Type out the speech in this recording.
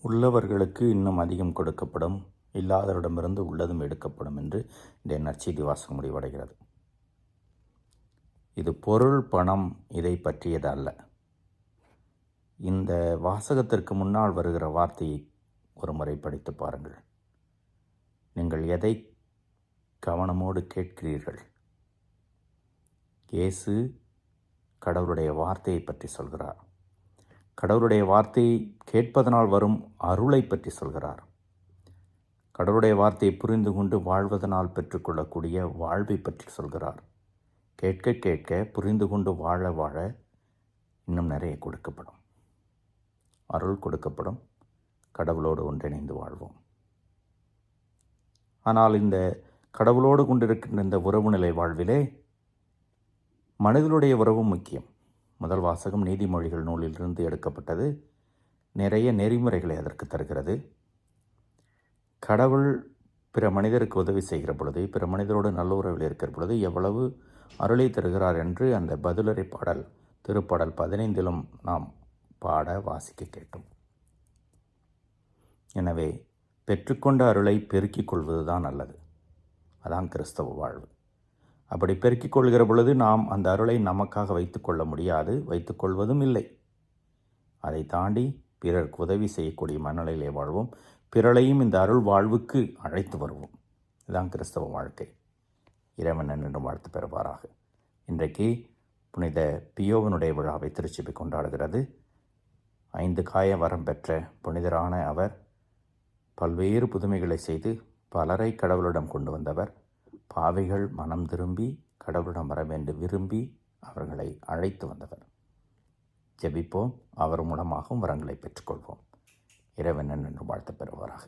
உள்ளவர்களுக்கு இன்னும் அதிகம் கொடுக்கப்படும், இல்லாதவரிடமிருந்து உள்ளதும் எடுக்கப்படும் என்று இந்த நற்செய்தி வாசகம் முடிவடைகிறது. இது பொருள், பணம் இதை பற்றியது அல்ல. இந்த வாசகத்திற்கு முன்னால் வருகிற வார்த்தையை ஒரு முறை படித்து பாருங்கள். நீங்கள் எதை கவனமோடு கேட்கிறீர்கள்? இயேசு கடவுளுடைய வார்த்தையை பற்றி சொல்கிறார். கடவுளுடைய வார்த்தையை கேட்பதனால் வரும் அருளை பற்றி சொல்கிறார். கடவுளுடைய வார்த்தையை புரிந்து கொண்டு வாழ்வதனால் பெற்றுக்கொள்ளக்கூடிய வாழ்வை பற்றி சொல்கிறார். கேட்க கேட்க புரிந்து கொண்டு வாழ வாழ இன்னும் நிறைய கொடுக்கப்படும், அருள் கொடுக்கப்படும். கடவுளோடு ஒன்றிணைந்து வாழ்வோம். ஆனால் இந்த கடவுளோடு கொண்டிருக்கின்ற இந்த உறவு நிலை வாழ்விலே மனிதனுடைய உறவும் முக்கியம். முதல் வாசகம் நீதிமொழிகள் நூலிலிருந்து எடுக்கப்பட்டது. நிறைய நெறிமுறைகளை அதற்கு தருகிறது. கடவுள் பிற மனிதருக்கு உதவி செய்கிற பொழுது, பிற மனிதரோடு நல்ல உறவில் இருக்கிற பொழுது எவ்வளவு அருளை தருகிறார் என்று அந்த பதிலுரை பாடல் திருப்பாடல் 15 நாம் பாட வாசிக்க கேட்டோம். எனவே பெற்றுக்கொண்ட அருளை பெருக்கிக் கொள்வது தான் நல்லது. அதான் கிறிஸ்தவ வாழ்வு. அப்படி பெருக்கிக் கொள்கிற பொழுது நாம் அந்த அருளை நமக்காக வைத்துக்கொள்ள முடியாது, வைத்துக்கொள்வதும் இல்லை. அதை தாண்டி பிறருக்கு உதவி செய்யக்கூடிய மனநிலையிலே வாழ்வோம். பிறரையும் இந்த அருள் வாழ்வுக்கு அழைத்து வருவோம். இதுதான் கிறிஸ்தவ வாழ்க்கை. இறைவன் என்று வாழ்த்து பெறுவாராக. இன்றைக்கு புனித பியோவனுடைய விழாவை திருச்சபை கொண்டாடுகிறது. 5 காய வரம் பெற்ற புனிதரான அவர் பல்வேறு புதுமைகளை செய்து பலரை கடவுளிடம் கொண்டு வந்தவர். பாவிகள் மனம் திரும்பி கடவுளிடம் வர வேண்டும் விரும்பி அவர்களை அழைத்து வந்தவர். ஜெபிப்போம். அவர் மூலமாகவும் வரங்களை பெற்றுக்கொள்வோம். இறைவன் என்று வாழ்த்து பெறுவாராக.